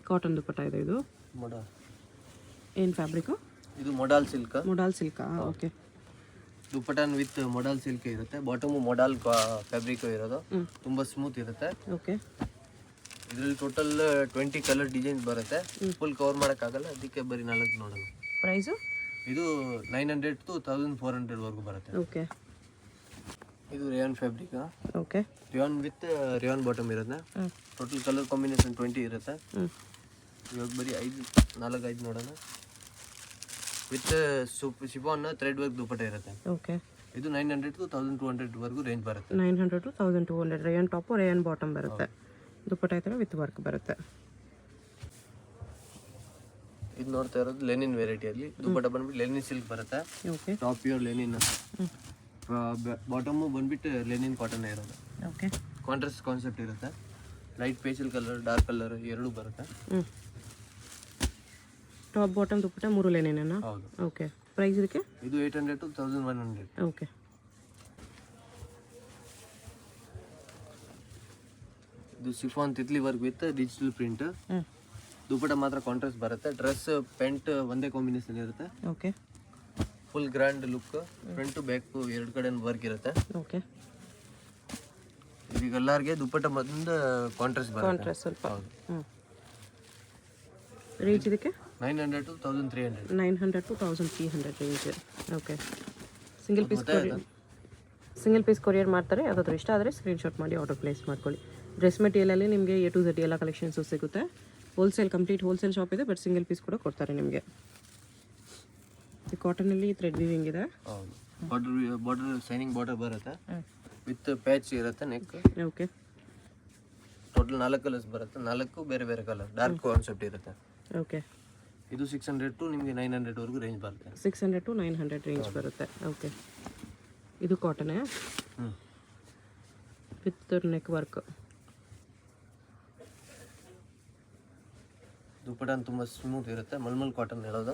Cotton dupatta ಇದೆ ಇದು. ಮೊಡಲ್. ಏನು ಫ್ಯಾಬ್ರಿಕು? ಇದು ಮೊಡಾಲ್ ಸಿಲ್ಕ್. ಮೊಡಾಲ್ ಸಿಲ್ಕಾ? ಓಕೆ. ದುಪ್ಪಟನ್ ವಿತ್ ಮೊಡಾಲ್ ಸಿಲ್ಕ್ ಇರುತ್ತೆ. ಬಾಟಮು ಮೊಡಾಲ್ ಫ್ಯಾಬ್ರಿಕ್ ಇರೋದು. ತುಂಬಾ ಸ್ಮೂತ್ ಇರುತ್ತೆ. ಓಕೆ. ಇದರಲ್ಲಿ ಟೋಟಲ್ 20 ಕಲರ್ ಡಿಸೈನ್ ಬರುತ್ತೆ. ಫುಲ್ ಕವರ್ ಮಾಡೋಕ್ಕಾಗಲ್ಲ, ಅದಕ್ಕೆ ಬರೀ 4 ನೋಡೋಣ. ಪ್ರೈಸು? ಇದು 900 to 1400 ವರೆಗೂ ಬರುತ್ತೆ. ಓಕೆ. ಇದು rayon fabric, okay. Rayon with rayon bottom ಇರುತ್ತೆ. ಟೋಟಲ್ ಕಲರ್ ಕಾಂಬಿನೇಷನ್ 20 ಇರುತ್ತೆ. ಇವಾಗ ಬರೀ 4-5 ನೋಡೋಣ. With chiffon thread work dupatta ಇರುತ್ತೆ. ಓಕೆ. ಇದು 900 to 1200 ವರೆಗೂ ರೇಂಜ್ ಬರುತ್ತೆ. 900 to 1200 rayon top rayon bottom ಬರುತ್ತೆ. ದುಪಟ್ಟ ಈ ಥರ ವಿತ್ ವರ್ಕ್ ಬರುತ್ತೆ. ಇದು ನೋಡ್ತಾ ಇರೋದು ಲೆನಿನ್ ವೆರೈಟಿಯಲ್ಲಿ. ದುಪಟ್ಟ ಬಂದ್ಬಿಟ್ಟು ಲೆನಿನ್ ಸಿಲ್ಕ್ ಬರುತ್ತೆ. Okay. Top pure linen, bottom ಬಂದ್ಬಿಟ್ಟು ಲೆನಿನ್ ಕಾಟನ್ ಇರೋದು. ಓಕೆ. ಕಾಂಟ್ರಾಸ್ಟ್ ಕಾನ್ಸೆಪ್ಟ್ ಇರುತ್ತೆ. Light pastel colour, dark colour ಎರಡೂ ಬರುತ್ತೆ. ಟಾಪ್ ಬಾಟಮ್ ದುಪಟ್ಟ 3 ಲೆನಿನೇನಾ? ಹೌದು. ಓಕೆ. ಪ್ರೈಸ್ ಇದಕ್ಕೆ? ಇದು 800 to 1100. ಓಕೆ. ಇದು ಶಿಫಾನ್ ತಿತ್ಲಿ work with digital print. Dupatta ಮಾತ್ರ ಕಾಂಟ್ರಾಸ್ಟ್ ಬರುತ್ತೆ. ಡ್ರೆಸ್ ಪ್ಯಾಂಟ್ ಒಂದೇ ಕಾಂಬಿನೇಷನ್ ಇರುತ್ತೆ. Okay. Full grand look. Front to back ಎರಡು ಕಡೆ ವರ್ಕ್ ಇರುತ್ತೆ. ಓಕೆ. ಇದೀಗ ಎಲ್ಲರಿಗೆ ದುಪಟ್ಟ ಬಂದು ಕಾಂಟ್ರಾಸ್ಟ್ ಬರುತ್ತೆ. ಕಾಂಟ್ರಾಸ್ಟ್ ಸ್ವಲ್ಪ. ರೇಂಜ್ ಇದಕ್ಕೆ? 900 to 1300. 900 to 1300 range. Okay. Single piece courier ಮಾಡ್ತಾರೆ. ಯಾವುದಾದ್ರೂ ಇಷ್ಟ ಆದರೆ ಸ್ಕ್ರೀನ್ಶಾಟ್ ಮಾಡಿ ಆರ್ಡರ್ ಪ್ಲೇಸ್ ಮಾಡ್ಕೊಳ್ಳಿ. ಡ್ರೆಸ್ ಮೆಟೀರಿಯಲಲ್ಲಿ ನಿಮಗೆ A to Z ಎಲ್ಲ ಕಲೆಕ್ಷನ್ಸು ಸಿಗುತ್ತೆ. ಕಂಪ್ಲೀಟ್ ಹೋಲ್ಸೇಲ್ ಶಾಪ್ ಇದೆ, ಬಟ್ ಸಿಂಗಲ್ ಪೀಸ್ ಕೂಡ ಕೊಡ್ತಾರೆ ನಿಮಗೆ. ಕಾಟನಲ್ಲಿ ಥ್ರೆಡ್ ವೀವಿಂಗ್ ಇದೆ. ಬಾರ್ಡರ್ ಶೈನಿಂಗ್ ಬಾರ್ಡರ್ ಬರುತ್ತೆ. ವಿತ್ ಪ್ಯಾಚ್ ಇರುತ್ತೆ ನೆಕ್. ಓಕೆ. ಟೋಟಲ್ 4 ಕಲರ್ಸ್ ಬರುತ್ತೆ. 4 ಬೇರೆ ಬೇರೆ ಕಲರ್, ಡಾರ್ಕ್ ಕಾನ್ಸೆಪ್ಟ್ ಇರುತ್ತೆ. ಓಕೆ. ಇದು 600 to ನಿಮಗೆ 900 ವರೆಗೂ ರೇಂಜ್ ಬರುತ್ತೆ. 600 to 900 ರೇಂಜ್ ಬರುತ್ತೆ. ಓಕೆ. ಇದು ಕಾಟನೇ ವಿತ್ ನೆಕ್ ವರ್ಕ್. ದುಪಟ್ಟ ತುಂಬ ಸ್ಮೂತ್ ಇರುತ್ತೆ. ಮಲ್ಮಲ್ ಕಾಟನ್ ಹೇಳೋದು.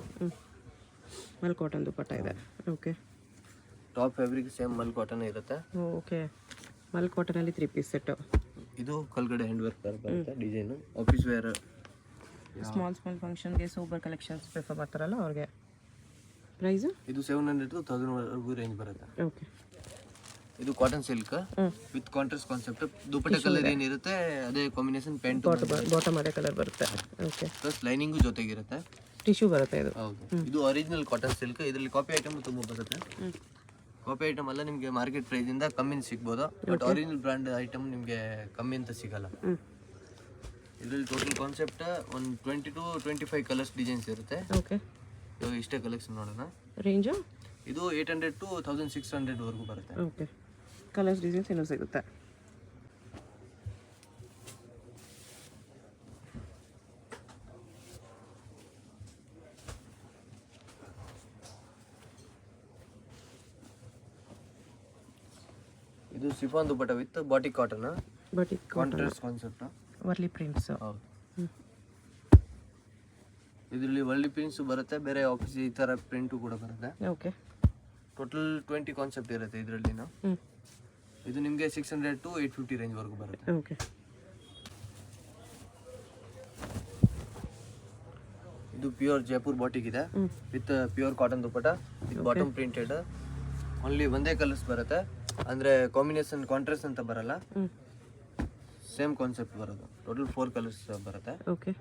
ಮಲ್ ಕಾಟನ್ ದುಪಟ್ಟ ಇದೆ. Okay. Top fabric same mul cotton ಇರುತ್ತೆ. ಓಕೆ. ಮಲ್ ಕಾಟನಲ್ಲಿ 3 ಪೀಸ್ ಸೆಟ್. ಇದು ಕಲ್ಗಡೆ ಹ್ಯಾಂಡ್ ವರ್ಕ್ ಬರುತ್ತೆ ಡಿಸೈನು. ಆಫೀಸ್ ವೇರ್, ಸ್ಮಾಲ್ ಫಂಕ್ಷನ್ಗೆ ಸೂಪರ್ ಕಲೆಕ್ಷನ್ಸ್ ಪ್ರಿಫರ್ ಮಾಡ್ತಾರಲ್ಲ ಅವ್ರಿಗೆ. ಪ್ರೈಸ್ ಇದು 700 to 1000 ವರೆಗೂ ರೇಂಜ್ ಬರುತ್ತೆ. ಓಕೆ. ಇದು cotton silk with contrast concept. Dupatta colour ಏನಿರುತ್ತೆ ಅದೇ ಕಾಂಬಿನೇಷನ್ ಪ್ಯಾಂಟ್ ಬಾಟಮ್ ಅದೇ ಕಲರ್ ಬರುತ್ತೆ. ಓಕೆ. ಪ್ಲಸ್ ಲೈನಿಂಗು ಜೊತೆಗಿರುತ್ತೆ. ಟಿಶ್ಯೂ ಬರುತ್ತೆ ಇದು. ಹೌದು. ಇದು ಒರಿಜಿನಲ್ ಕಾಟನ್ ಸಿಲ್ಕ್. ಇದರಲ್ಲಿ ಕಾಪಿ ಐಟಮ್ ತುಂಬ ಬರುತ್ತೆ. ಕಾಪಿ ಐಟಮ್ ಎಲ್ಲ ನಿಮಗೆ ಮಾರ್ಕೆಟ್ ಪ್ರೈಸ್ ಇಂದ ಕಮ್ಮಿ ಸಿಗ್ಬೋದು, ಬಟ್ ಒರಿಜಿನಲ್ ಬ್ರಾಂಡ್ ಐಟಮ್ ನಿಮಗೆ ಕಮ್ಮಿ ಅಂತ ಸಿಗಲ್ಲ. ಇದರಲ್ಲಿ ಟೋಟಲ್ ಕಾನ್ಸೆಪ್ಟ್ ಒಂದು 20 to 25 ಕಲರ್ಸ್ ಡಿಸೈನ್ಸ್ ಇರುತ್ತೆ. ಓಕೆ. ಇವಾಗ ಇಷ್ಟೇ ಕಲೆಕ್ಷನ್ ನೋಡೋಣ. ರೇಂಜು ಇದು 800 to 1600 ವರೆಗೂ ಬರುತ್ತೆ. ಓಕೆ. ಕಲರ್ಸ್ ಡಿಸೈನ್ಸ್ ಇನ್ನೂ ಸಿಗುತ್ತೆ. ಇದು chiffon dupatta with batik cotton. Batik contrast concept. Warli prints. ಹೌದು. ಇದರಲ್ಲಿ ವರ್ಲಿ ಪ್ರಿಂಟ್ಸ್ ಬರುತ್ತೆ, ಬೇರೆ ಆಫೀಸ್ ಈ ಥರ ಪ್ರಿಂಟು ಕೂಡ ಬರುತ್ತೆ. ಓಕೆ. ಟೋಟಲ್ 20 ಕಾನ್ಸೆಪ್ಟ್ ಇರುತ್ತೆ ಇದರಲ್ಲಿ. ಇದು ನಿಮಗೆ 600 to 850 ರೇಂಜ್ ವರೆಗೂ ಬರುತ್ತೆ. ಓಕೆ. ಇದು ಪ್ಯೂರ್ ಜೈಪುರ್ ಬಾಟಿಕ್ ಇದೆ with pure cotton dupatta with bottom printed. Only ಒಂದೇ ಕಲರ್ಸ್ ಬರುತ್ತೆ, ಅಂದರೆ ಕಾಂಬಿನೇಷನ್ ಕಾಂಟ್ರಾಸ್ಟ್ ಅಂತ ಬರಲ್ಲ. ಸೇಮ್ ಕಾನ್ಸೆಪ್ಟ್ ಬರೋದು. ಟೋಟಲ್ 4 ಕಲರ್ಸ್ ಬರುತ್ತೆ. ಓಕೆ.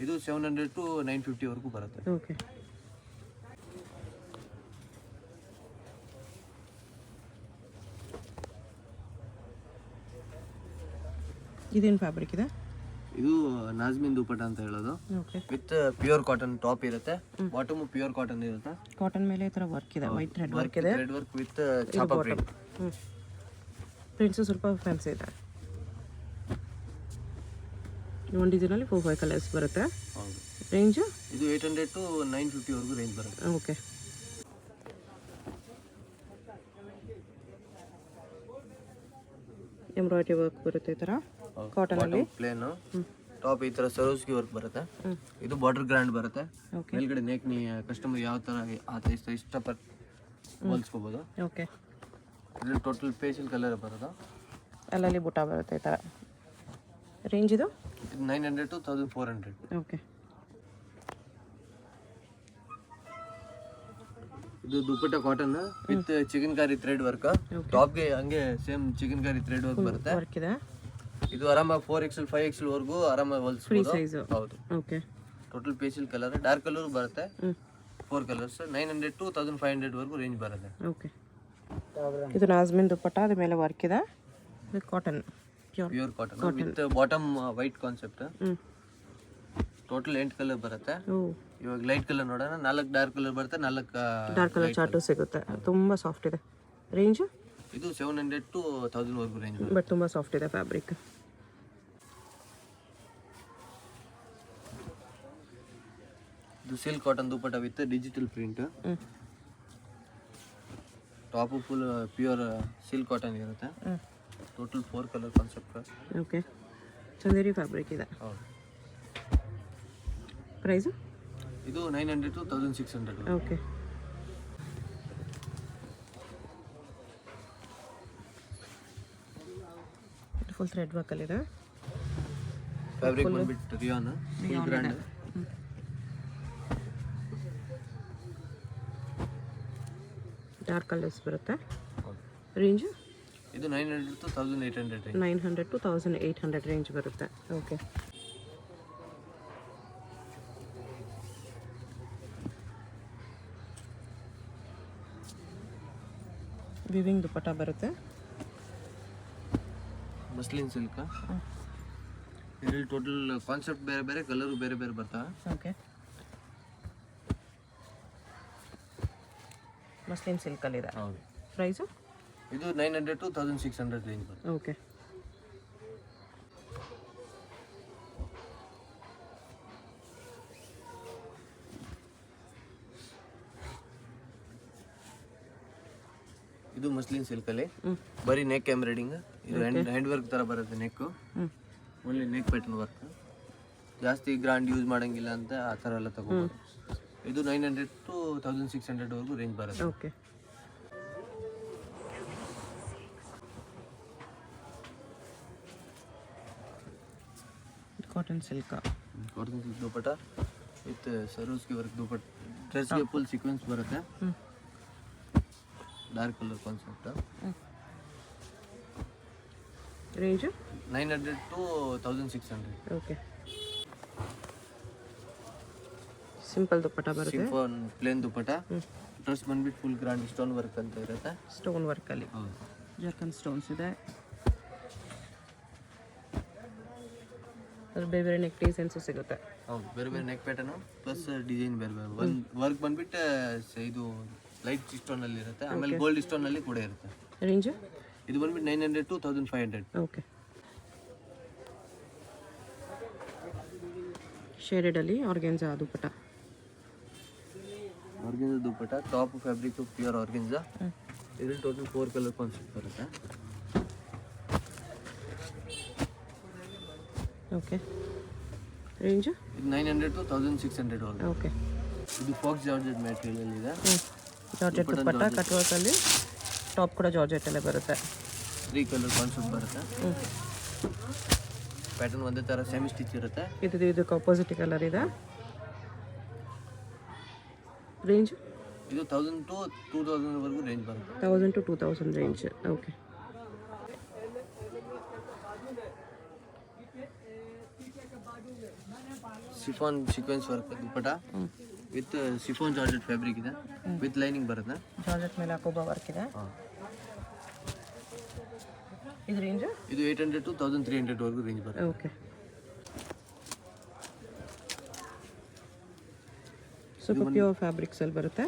ಇದು 700 to 950 ವರೆಗೂ ಬರುತ್ತೆ. ಓಕೆ. ಇದೇನು ಫ್ಯಾಬ್ರಿಕ್ ಇದೆ? ಇದು ನಾಜ್ಮಿನ್ ದುಪಟ್ಟ ಅಂತ ಹೇಳೋದು. Okay. With pure cotton top ಇರುತ್ತೆ, ಬಾಟಮ್ ಪ್ಯೂರ್ ಕಾಟನ್ ಇರುತ್ತೆ. ಕಾಟನ್ ಮೇಲೆ ಈ ಥರ ವರ್ಕ್ ಇದೆ, ವೈಟ್ ಥ್ರೆಡ್ ವರ್ಕ್ ಇದೆ. ಥ್ರೆಡ್ ವರ್ಕ್ ವಿತ್ ಚಾಪಾ ಪ್ರಿಂಟ್. ಪ್ರಿಂಟ್ಸು ಸ್ವಲ್ಪ ಫ್ಯಾನ್ಸಿ ಇದೆ. ಒಂದು ಡಿಸೈನಲ್ಲಿ 4-5 ಕಲರ್ಸ್ ಬರುತ್ತೆ. ಹೌದು. ರೇಂಜು ಇದು 800 to 950 ವರೆಗೂ ರೇಂಜ್ ಬರುತ್ತೆ. ಓಕೆ. ಎಂಬ್ರಾಯ್ಡ್ರಿ ವರ್ಕ್ ಬರುತ್ತೆ ಈ ಥರ ಕಾಟನಲ್ಲಿ. ಪ್ಲೇನ್ ಟಾಪ್ ಈ ಥರ ಸರೋಸ್ಕಿ ವರ್ಕ್ ಬರುತ್ತೆ. ಇದು ಬಾರ್ಡರ್ ಗ್ರ್ಯಾಂಡ್ ಬರುತ್ತೆ. ಮೇಲ್ಗಡೆ ನೆಕ್ ಕಸ್ಟಮರ್ ಯಾವ ಥರ ಇಷ್ಟಪಟ್ಟು ಹೊಲ್ಸ್ಕೋಬೋದು. ಓಕೆ. ಇದರಲ್ಲಿ ಟೋಟಲ್ ಪೇಸ್ಟಲ್ ಕಲರ್ ಬರೋದು. ಅಲ್ಲಲ್ಲಿ ಬುಟ್ಟ ಬರುತ್ತೆ ಈ ಥರ. ರೇಂಜ್ ಇದು 900 to 1400. ಓಕೆ. ಇದು ದುಪಟ್ಟ ಕಾಟನ್ ವಿತ್ ಚಿಕನ್ ಕಾರಿ ಥ್ರೆಡ್ ವರ್ಕ್. ಟಾಪ್ಗೆ ಹಂಗೆ ಸೇಮ್ ಚಿಕನ್ ಕಾರಿ ಥ್ರೆಡ್ ವರ್ಕ್ ಬರುತ್ತೆ. ವರ್ಕ್ ಇದೆ. ಇದು ಆರಾಮಾಗಿ 4XL 5XL ವರೆಗೂ ಆರಾಮಾಗಿ ಹೊಲ್ಸ್ಬೋದು. ಹೌದು. Okay. Total pastel colour, dark colour ಬರುತ್ತೆ. 4 ಕಲರ್ಸ್. 900 to 1500 ವರೆಗೂ ರೇಂಜ್ ಬರುತ್ತೆ. ಓಕೆ. ಇದು ನಾಜ್ಮಿನ್ ದುಪ್ಪಟ್ಟ, ಅದ್ರ ಮೇಲೆ ವರ್ಕ್ ಇದೆ. ಇದು cotton, pure cotton with bottom white concept. Total 8 colour ಬರುತ್ತೆ. ಇವಾಗ ಲೈಟ್ ಕಲರ್ ನೋಡೋಣ. 4 ಡಾರ್ಕ್ ಕಲರ್ ಬರುತ್ತೆ, 4 ಡಾರ್ಕ್ ಕಲರ್ ಚಾರ್ಟು ಸಿಗುತ್ತೆ. ತುಂಬ ಸಾಫ್ಟ್ ಇದೆ. ರೇಂಜು ಇದು 700 to 1000 ವರೆಗೂ ರೇಂಜ್. ಬಟ್ ತುಂಬ ಸಾಫ್ಟ್ ಇದೆ ಫ್ಯಾಬ್ರಿಕ್. ಇದು silk cotton dupatta with digital print. Top full pure silk cotton ಇರುತ್ತೆ. Total 4 colour concept. Okay, Chanderi fabric ಇದೆ. ಹೌದು. ಪ್ರೈಸು ಇದು 900 to 1600. ಓಕೆ. ಫುಲ್ ಥ್ರೆಡ್ ವರ್ಕಲ್ಲಿದೆ. ಫ್ಯಾಬ್ರಿಕ್ ಬಂದ್ಬಿಟ್ಟು rayon full grand. Dark colours ಬರುತ್ತೆ. ರೇಂಜು ಇದು 900 to 1800 ರೇಂಜ್. 900 to 1800 ರೇಂಜ್ ಬರುತ್ತೆ. Okay. Weaving dupatta ಬರುತ್ತೆ. Muslin silk. ಇದರಲ್ಲಿ ಟೋಟಲ್ ಕಾನ್ಸೆಪ್ಟ್ ಬೇರೆ ಬೇರೆ, ಕಲರು ಬೇರೆ ಬೇರೆ ಬರ್ತಾವೆ. ಓಕೆ. ಮಸ್ಲಿನ್ ಸಿಲ್ಕಲ್ಲಿದೆ. ಹೌದು. ಪ್ರೈಸು ಇದು 900 to 1600 ರೇಂಜ್ ಬರುತ್ತೆ. ಓಕೆ. ಇದು ಮಸ್ಲಿನ್ ಸಿಲ್ಕಲ್ಲಿ ಬರೀ ನೆಕ್ ಎಂಬ್ರಾಯ್ಡಿಂಗ್. ಇದು ಹ್ಯಾಂಡ್ ವರ್ಕ್ ಥರ ಬರುತ್ತೆ. ನೆಕ್ಕು ಓನ್ಲಿ ನೆಕ್ ಪ್ಯಾಟರ್ನ್ ವರ್ಕ್. ಜಾಸ್ತಿ ಗ್ರ್ಯಾಂಡ್ ಯೂಸ್ ಮಾಡೋಂಗಿಲ್ಲ ಅಂತ ಆ ಥರ ಎಲ್ಲ ತಗೋಬೋದು. ಇದು 900 to 1600 ವರೆಗೂ ರೇಂಜ್ ಬರುತ್ತೆ. Okay. Cotton silk dupatta with ಸರೋಸ್ಗೆ ವರ್ಕ್ ದುಪ್ಪಟ್ಟ. ಡ್ರೆಸ್ಗೆ ಫುಲ್ ಸೀಕ್ವೆನ್ಸ್ ಬರುತ್ತೆ. Dark colour concept. Range 900 to 1600. Okay. Simple dupatta ಬರುತ್ತೆ. Simple plain dupatta. ಡ್ರೆಸ್ ಬಂದ್ಬಿಟ್ಟು ಫುಲ್ ಗ್ರ್ಯಾಂಡ್ ಸ್ಟೋನ್ ವರ್ಕ್ ಅಂತ ಇರುತ್ತೆ. ಸ್ಟೋನ್ ವರ್ಕಲ್ಲಿ ಹೌದು. ಜರ್ಕನ್ ಸ್ಟೋನ್ಸ್ ಇದೆ. ಅದ್ರ ಬೇರೆ ಬೇರೆ ನೆಕ್ ಡಿಸೈನ್ಸು ಸಿಗುತ್ತೆ. ಹೌದು, ಬೇರೆ ಬೇರೆ ನೆಕ್ ಪ್ಯಾಟರ್ನು ಪ್ಲಸ್ ಡಿಸೈನ್ ಬೇರೆ ಬೇರೆ. ಒಂದು ವರ್ಕ್ ಬಂದ್ಬಿಟ್ಟು ಇದು ಲೈಟ್ ಸ್ಟೋನಲ್ಲಿ ಇರುತ್ತೆ. ಆಮೇಲೆ ಗೋಲ್ಡ್ ಸ್ಟೋನಲ್ಲಿ ಕೂಡ ಇರುತ್ತೆ. ರೇಂಜು ಇದು ಬಂದ್ಬಿಟ್ಟು 900 to 1500. ಓಕೆ. ಶೇಡೆಡಲ್ಲಿ organza dupatta. Organza dupatta. Top fabric pure organza. ಇದರಲ್ಲಿ ಟೋಟಲ್ 4 ಕಲರ್ ಕಾನ್ಸೆಪ್ಟ್ ಬರುತ್ತೆ. ಓಕೆ. ರೇಂಜು ಇದು 900 to 1600 ವರೆಗೂ. ಓಕೆ. ಇದು ಫಾಕ್ಸ್ ಜಾರ್ಜೆಟ್ ಮೆಟೀರಿಯಲ್ ಇದೆ. ಜಾರ್ಜೆಟ್ ದುಪ್ಪಟ್ಟ ಕಟ್ ವರ್ಕಲ್ಲಿ. ಟಾಪ್ ಕೂಡ ಜಾರ್ಜೆಟಲ್ಲೇ ಬರುತ್ತೆ. 3 ಕಲರ್ ಕಾನ್ಸೆಪ್ಟ್ ಬರುತ್ತೆ. ಪ್ಯಾಟರ್ನ್ ಒಂದೇ ಥರ ಸೆಮಿ ಸ್ಟಿಚ್ ಇರುತ್ತೆ. ಇದಕ್ಕೆ ಆಪೋಸಿಟ್ ಕಲರ್ ಇದೆ. ರೇಂಜ್ ಇದು 1000 to 2000 ವರೆಗೂ ರೇಂಜ್ ಬರುತ್ತೆ. 1000 to 2000 range. Okay. Chiffon sequence work dupatta with chiffon georgette fabric ಇದೆ. ವಿತ್ ಲೈನಿಂಗ್ ಬರುತ್ತೆ. ಜಾರ್ಜೆಟ್ ಮೇಲೆ ಹಾಕೋಬ ವರ್ಕ್ ಇದೆ. ಇದು ರೇಂಜ್ ಇದು 800 to 1300 ವರೆಗೂ ರೇಂಜ್ ಬರುತ್ತೆ. ಓಕೆ. ಸ್ವಲ್ಪ ಪ್ಯೂರ್ ಫ್ಯಾಬ್ರಿಕ್ಸ್ ಅಲ್ಲಿ ಬರುತ್ತೆ.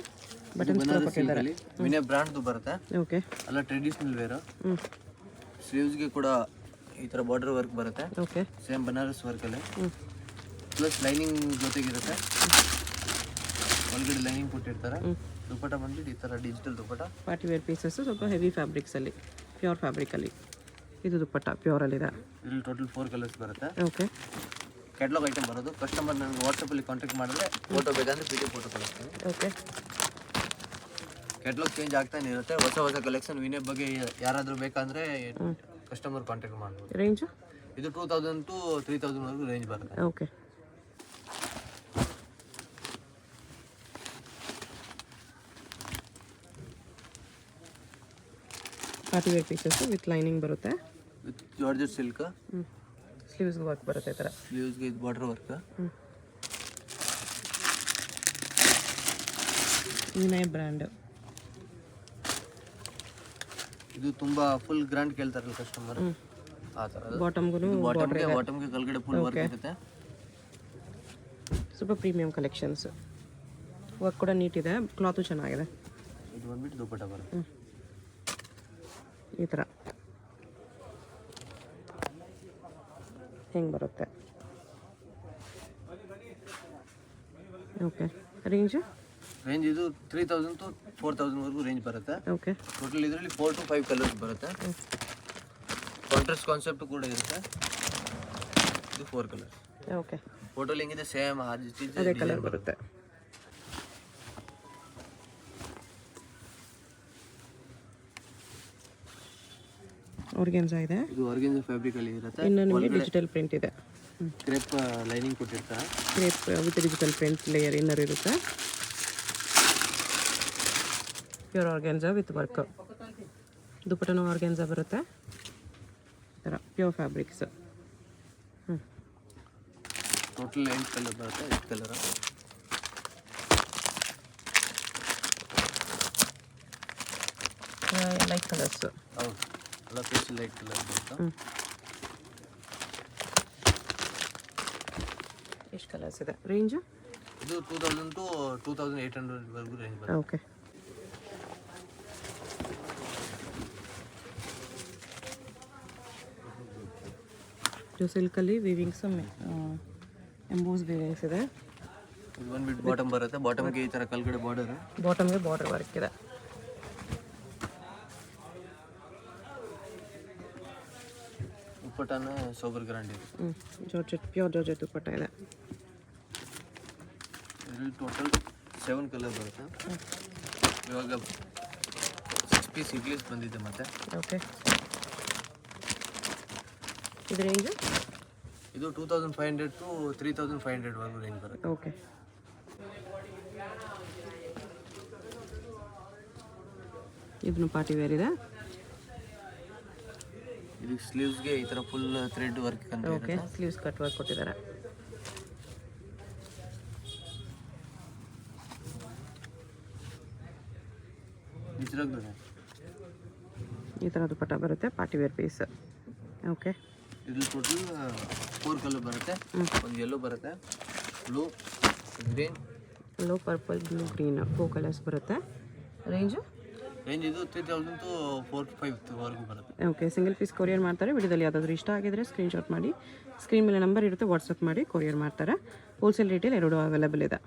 ಬಟನ್ಸ್ ಕೂಡ ಕೊಟ್ಟಿದ್ದಾರೆ. ವಿನಯ ಬ್ರ್ಯಾಂಡ್ದು ಬರುತ್ತೆ. ಓಕೆ. ಅಲ್ಲ ಟ್ರೆಡಿಷನಲ್ ವೇರ್. ಸ್ಲೀವ್ಸ್ಗೆ ಕೂಡ ಈ ಥರ ಬಾರ್ಡರ್ ವರ್ಕ್ ಬರುತ್ತೆ. ಓಕೆ. ಸೇಮ್ ಬನಾರಸ್ ವರ್ಕಲ್ಲಿ ಪ್ಲಸ್ ಲೈನಿಂಗ್ ಜೊತೆಗಿರುತ್ತೆ. ಒಳಗಡೆ ಲೈನಿಂಗ್ ಕೊಟ್ಟಿರ್ತಾರೆ. ದುಪ್ಪಟ್ಟ ಬಂದ್ಬಿಟ್ಟು ಈ ಥರ digital dupatta. Party wear pieces ಸ್ವಲ್ಪ ಹೆವಿ ಫ್ಯಾಬ್ರಿಕ್ಸಲ್ಲಿ, ಪ್ಯೂರ್ ಫ್ಯಾಬ್ರಿಕಲ್ಲಿ. ಇದು ದುಪ್ಪಟ್ಟ ಪ್ಯೂರಲ್ಲಿದೆ. ಇಲ್ಲಿ ಟೋಟಲ್ 4 ಕಲರ್ಸ್ ಬರುತ್ತೆ. ಓಕೆ. ಕ್ಯಾಟ್ಲಾಗ್ ಐಟಮ್ ಬರೋದು. ಕಸ್ಟಮರ್ ನನಗೆ ವಾಟ್ಸಪ್ಪಲ್ಲಿ ಕಾಂಟ್ಯಾಕ್ಟ್ ಮಾಡಿದ್ರೆ ಫೋಟೋ ಬೇಕಂದ್ರೆ PDF ಫೋಟೋ ಕಳಿಸ್ತೀನಿ. ಓಕೆ. ಕ್ಯಾಟ್ಲಾಗ್ ಚೇಂಜ್ ಆಗ್ತಾನೆ ಇರುತ್ತೆ. ಹೊಸ ಹೊಸ ಕಲೆಕ್ಷನ್ ವಿನಯ್ ಬಗ್ಗೆ ಯಾರಾದರೂ ಬೇಕಂದರೆ ಕಸ್ಟಮರ್ ಕಾಂಟ್ಯಾಕ್ಟ್ ಮಾಡ್ಬೋದು. ರೇಂಜು ಇದು 2000 to 3000 ವರೆಗೂ ರೇಂಜ್ ಬರುತ್ತೆ. Okay. Party wear pieces with lining ಬರುತ್ತೆ. With georgette silk. ಸ್ಲೀವ್ಸ್ಗೆ ವರ್ಕ್ ಬರುತ್ತೆ ಈ ಥರ. ಸ್ಲೀವ್ಸ್ಗೆ ಇದು ಬಾರ್ಡರ್ ವರ್ಕ್. ವಿನಯ್ ಬ್ರ್ಯಾಂಡ್. ಇದು ತುಂಬಾ ಫುಲ್ ಗ್ರ್ಯಾಂಡ್ ಕೇಳ್ತಾರಲ್ಲ ಕಸ್ಟಮರ್ ಆ ಥರ ಬಾಟಮ್ಗೂ ಬಾಟಮ್ಗೆ ಕೆಳಗಡೆ ಫುಲ್ ವರ್ಕ್ ಇರುತ್ತೆ. Super premium collections. ವರ್ಕ್ ಕೂಡ ನೀಟ್ ಇದೆ, ಕ್ಲಾತು ಚೆನ್ನಾಗಿದೆ. ಇದು ಬಂದ್ಬಿಟ್ಟು ದುಪ್ಪಟ್ಟ ಬರುತ್ತೆ. ಈ ಥರ ಹೆಂಗೆ ಬರುತ್ತೆ. ಓಕೆ, ರೇಂಜ್ ಇದು 3000 to 4000 ವರೆಗೂ ರೇಂಜ್ ಬರುತ್ತೆ. ಓಕೆ, ಟೋಟಲ್ ಇದರಲ್ಲಿ 4 to 5 ಕಲರ್ಸ್ ಬರುತ್ತೆ. ಕಾಂಟ್ರಾಸ್ಟ್ ಕಾನ್ಸೆಪ್ಟ್ ಕೂಡ ಇರುತ್ತೆ. ಇದು 4 ಕಲರ್ಸ್. ಓಕೆ, ಫೋಟೋಲಿ ಹೆಂಗಿದೆ ಸೇಮ್ ಅದೇ ಕಲರ್ ಬರುತ್ತೆ. ಆರ್ಗೆನ್ಸಾ ಇದೆ. ಇದು ಆರ್ಗೆನ್ಸಾ ಫ್ಯಾಬ್ರಿಕ್ ಅಲ್ಲಿ ಇರುತ್ತೆ. ಇನ್ನು ನಿಮಗೆ ಡಿಜಿಟಲ್ ಪ್ರಿಂಟ್ ಇದೆ. ಕ್ರೇಪ್ ಲೈನಿಂಗ್ ಕೊಟ್ಟಿರ್ತಾರೆ. Crepe with digital print layer inner ಇರುತ್ತೆ. Pure organza with work. ದುಪ್ಪಟ್ಟನೂ ಆರ್ಗೆನ್ಸಾ ಬರುತ್ತೆ. ಈ ಥರ ಪ್ಯೂರ್ ಫ್ಯಾಬ್ರಿಕ್ಸ್. ಟೋಟಲ್ 8 ಕಲರ್ ಬರುತ್ತೆ. 8 ಕಲರ್. Light colours. ಹೌದು, ಎಲ್ಲ ಪೀಸ್ ಲೈಟ್ ಕಲರ್ ಬರುತ್ತೆ. ಎಷ್ಟು ಕಲರ್ಸ್ ಇದೆ? ರೇಂಜು ಇದು 2000 to 2800 ವರೆಗೂ ರೇಂಜ್ ಬರುತ್ತೆ. ಓಕೆ, ಇದು ಸಿಲ್ಕಲ್ಲಿ ವಿವಿಂಗ್ಸ್ ಎಂಬೋಸ್ ವಿವಿಂಗ್ಸ್ ಇದೆ. ಇದು ಬಂದ್ಬಿಟ್ಟು ಬಾಟಮ್ ಬರುತ್ತೆ. ಬಾಟಮ್ಗೆ ಈ ಥರ ಕೆಳಗಡೆ ಬಾರ್ಡರ್. ಬಾಟಮ್ಗೆ ಬಾರ್ಡರ್ ವರ್ಕ್ ಇದೆ. ದುಪ್ಪಟ್ಟನ ಸೋಬರ್ ಗ್ರ್ಯಾಂಡ್ ಇದೆ. ಜಾರ್ಜೆಟ್, ಪ್ಯೂರ್ ಜಾರ್ಜೆಟ್ ದುಪ್ಪಟ್ಟ ಇದೆ. ಇದರಲ್ಲಿ ಟೋಟಲ್ 7 ಕಲರ್ ಬರುತ್ತೆ. ಇವಾಗ 6 ಪೀಸ್ ಇಡ್ಲೀಸ್ ಬಂದಿದೆ ಮತ್ತೆ. ಓಕೆ, ಇದು ರೇಂಜು ಇದು 2500 to 3500 ವರೆಗೂ ರೇಂಜ್ ಬರುತ್ತೆ. ಓಕೆ, ಇದನ್ನು ಪಾರ್ಟಿ ವೇರ್ ಇದೆ. ಇದು ಸ್ಲೀವ್ಸ್ಗೆ ಈ ಥರ ಫುಲ್ ಥ್ರೆಡ್ ವರ್ಕ್ ಅಂತ ಓಕೆ, ಸ್ಲೀವ್ಸ್ ಕಟ್ ವರ್ಕ್ ಕೊಟ್ಟಿದ್ದಾರೆ. ಈ ಥರ ದುಪ್ಪಟ್ಟ ಬರುತ್ತೆ, ಪಾರ್ಟಿ ವೇರ್ ಪೀಸ್. ಓಕೆ, ಇದು ಟೋಟಲ್ 4 ಕಲರ್ ಬರುತ್ತೆ. ಒಂದು ಯೆಲ್ಲೋ ಬರುತ್ತೆ, blue, green, yellow, purple, blue, green 4 colours ಬರುತ್ತೆ. ರೇಂಜು ಇದು 3000 to 4500 ವರೆಗೂ ಬರುತ್ತೆ. ಓಕೆ, ಸಿಂಗಲ್ ಪೀಸ್ ಕೊರಿಯರ್ ಮಾಡ್ತಾರೆ. ವಿಡಿಯೋದಲ್ಲಿ ಯಾವುದಾದ್ರೂ ಇಷ್ಟ ಆಗಿದ್ರೆ ಸ್ಕ್ರೀನ್ಶಾಟ್ ಮಾಡಿ, ಸ್ಕ್ರೀನ್ ಮೇಲೆ ನಂಬರ್ ಇರುತ್ತೆ, ವಾಟ್ಸಪ್ ಮಾಡಿ ಕೊರಿಯರ್ ಮಾಡ್ತಾರೆ. ಹೋಲ್ಸೇಲ್ ರೇಟಲ್ಲಿ 2 ಅವೈಲೇಬಲ್ ಇದೆ.